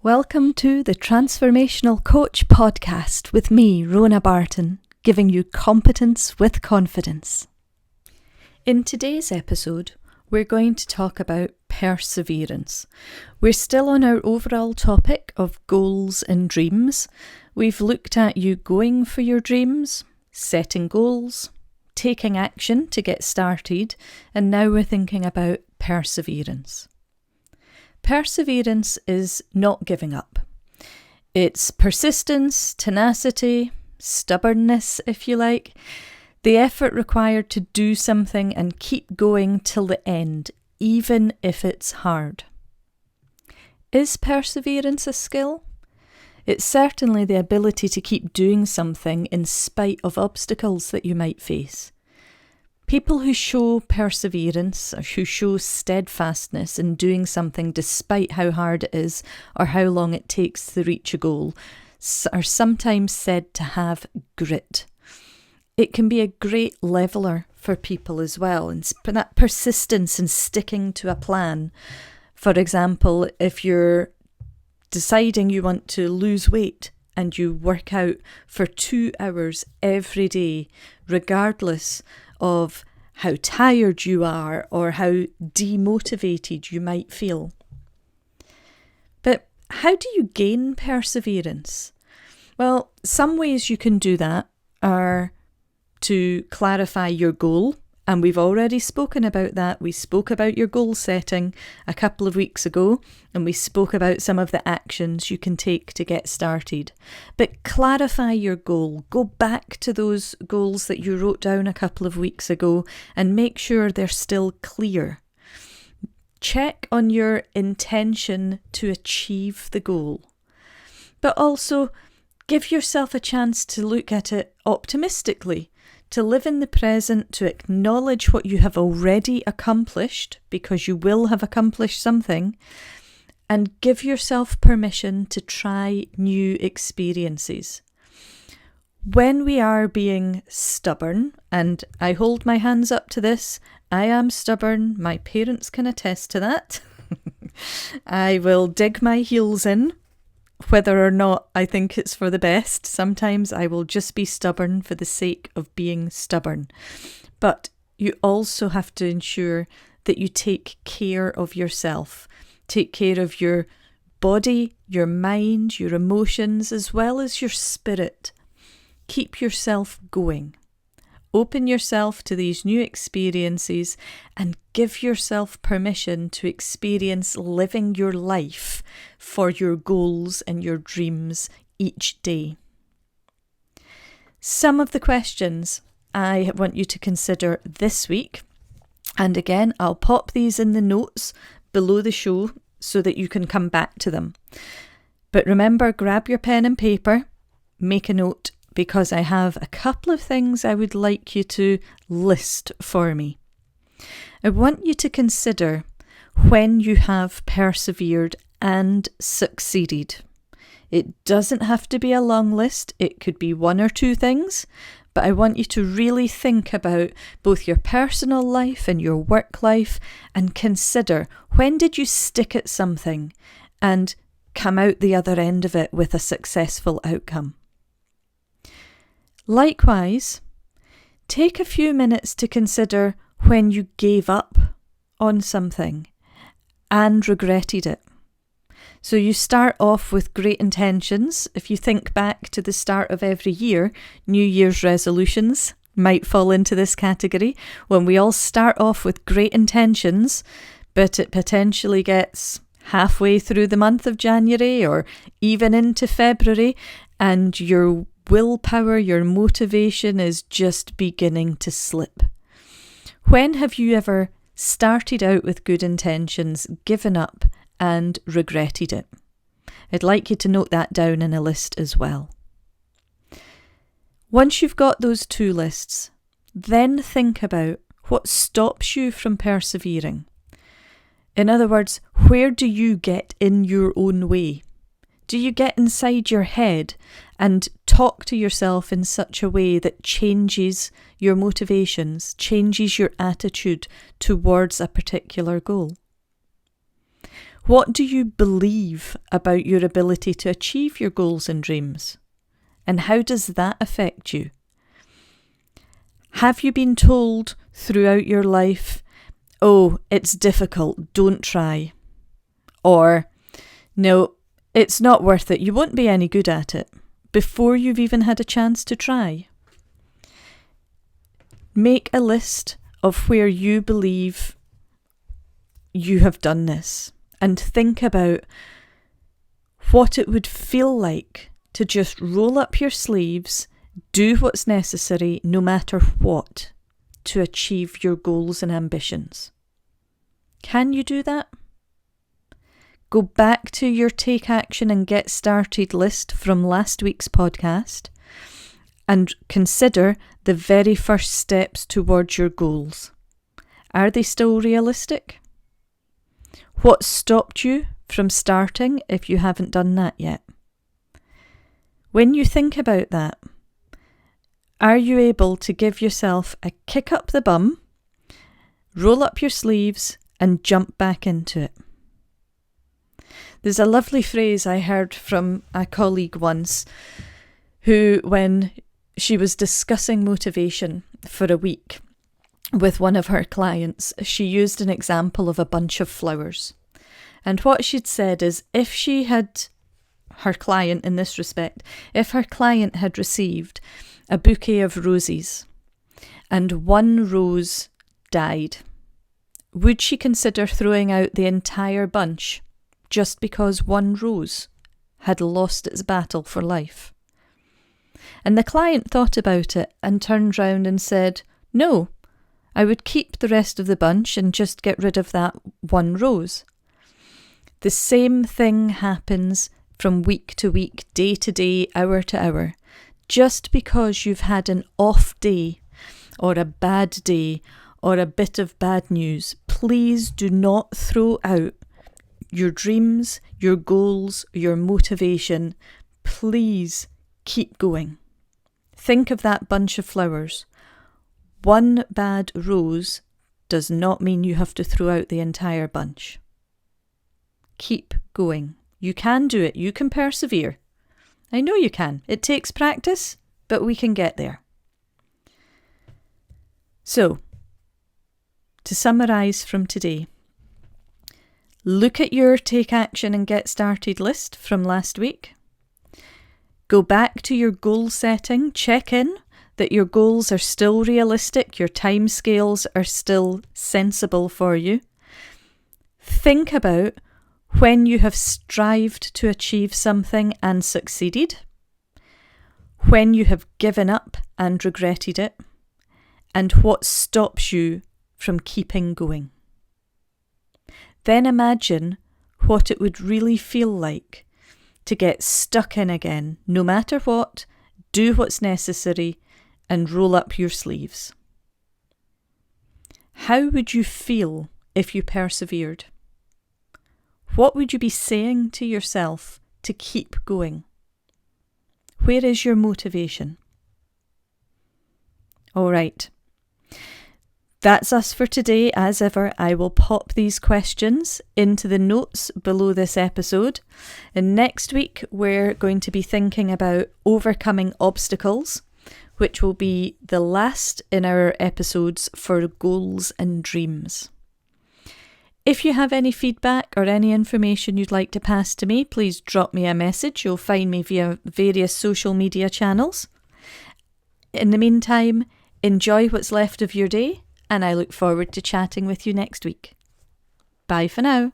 Welcome to the Transformational Coach podcast with me, Rona Barton, giving you competence with confidence. In today's episode, we're going to talk about perseverance. We're still on our overall topic of goals and dreams. We've looked at you going for your dreams, setting goals, taking action to get started, and now we're thinking about perseverance. Perseverance is not giving up. It's persistence, tenacity, stubbornness, if you like. The effort required to do something and keep going till the end, even if it's hard. Is perseverance a skill? It's certainly the ability to keep doing something in spite of obstacles that you might face. People who show perseverance or who show steadfastness in doing something despite how hard it is or how long it takes to reach a goal are sometimes said to have grit. It can be a great leveller for people as well, and that persistence in sticking to a plan. For example, if you're deciding you want to lose weight and you work out for 2 hours every day, regardless of how tired you are or how demotivated you might feel. But how do you gain perseverance? Well, some ways you can do that are to clarify your goal, and we've already spoken about that. We spoke about your goal setting a couple of weeks ago, and we spoke about some of the actions you can take to get started. But clarify your goal. Go back to those goals that you wrote down a couple of weeks ago and make sure they're still clear. Check on your intention to achieve the goal. But also give yourself a chance to look at it optimistically, to live in the present, to acknowledge what you have already accomplished, because you will have accomplished something, and give yourself permission to try new experiences. When we are being stubborn, and I hold my hands up to this, I am stubborn, my parents can attest to that. I will dig my heels in, whether or not I think it's for the best. Sometimes I will just be stubborn for the sake of being stubborn. But you also have to ensure that you take care of yourself. Take care of your body, your mind, your emotions, as well as your spirit. Keep yourself going. Open yourself to these new experiences and give yourself permission to experience living your life for your goals and your dreams each day. Some of the questions I want you to consider this week, and again, I'll pop these in the notes below the show so that you can come back to them. But remember, grab your pen and paper, make a note, because I have a couple of things I would like you to list for me. I want you to consider when you have persevered and succeeded. It doesn't have to be a long list, it could be 1 or 2 things, but I want you to really think about both your personal life and your work life and consider, when did you stick at something and come out the other end of it with a successful outcome? Likewise, take a few minutes to consider when you gave up on something and regretted it. So you start off with great intentions. If you think back to the start of every year, New Year's resolutions might fall into this category, when we all start off with great intentions, but it potentially gets halfway through the month of January or even into February, and your willpower, your motivation is just beginning to slip. When have you ever started out with good intentions, given up, and regretted it? I'd like you to note that down in a list as well. Once you've got those 2 lists, then think about what stops you from persevering. In other words, where do you get in your own way? Do you get inside your head and talk to yourself in such a way that changes your motivations, changes your attitude towards a particular goal? What do you believe about your ability to achieve your goals and dreams? And how does that affect you? Have you been told throughout your life, oh, it's difficult, don't try? Or, no, it's not worth it, you won't be any good at it, before you've even had a chance to try? Make a list of where you believe you have done this and think about what it would feel like to just roll up your sleeves, do what's necessary, no matter what, to achieve your goals and ambitions. Can you do that? Go back to your take action and get started list from last week's podcast and consider the very first steps towards your goals. Are they still realistic? What stopped you from starting if you haven't done that yet? When you think about that, are you able to give yourself a kick up the bum, roll up your sleeves, and jump back into it? There's a lovely phrase I heard from a colleague once who, when she was discussing motivation for a week with one of her clients, she used an example of a bunch of flowers. And what she'd said is, if she had, her client in this respect, if her client had received a bouquet of roses and one rose died, would she consider throwing out the entire bunch just because one rose had lost its battle for life? And the client thought about it and turned round and said, no, I would keep the rest of the bunch and just get rid of that one rose. The same thing happens from week to week, day to day, hour to hour. Just because you've had an off day or a bad day or a bit of bad news, please do not throw out your dreams, your goals, your motivation. Please keep going. Think of that bunch of flowers. One bad rose does not mean you have to throw out the entire bunch. Keep going. You can do it. You can persevere. I know you can. It takes practice, but we can get there. So, to summarise from today, look at your take action and get started list from last week. Go back to your goal setting. Check in that your goals are still realistic, your timescales are still sensible for you. Think about when you have strived to achieve something and succeeded, when you have given up and regretted it, and what stops you from keeping going. Then imagine what it would really feel like to get stuck in again, no matter what, do what's necessary, and roll up your sleeves. How would you feel if you persevered? What would you be saying to yourself to keep going? Where is your motivation? All right. That's us for today. As ever, I will pop these questions into the notes below this episode. And next week, we're going to be thinking about overcoming obstacles, which will be the last in our episodes for goals and dreams. If you have any feedback or any information you'd like to pass to me, please drop me a message. You'll find me via various social media channels. In the meantime, enjoy what's left of your day, and I look forward to chatting with you next week. Bye for now.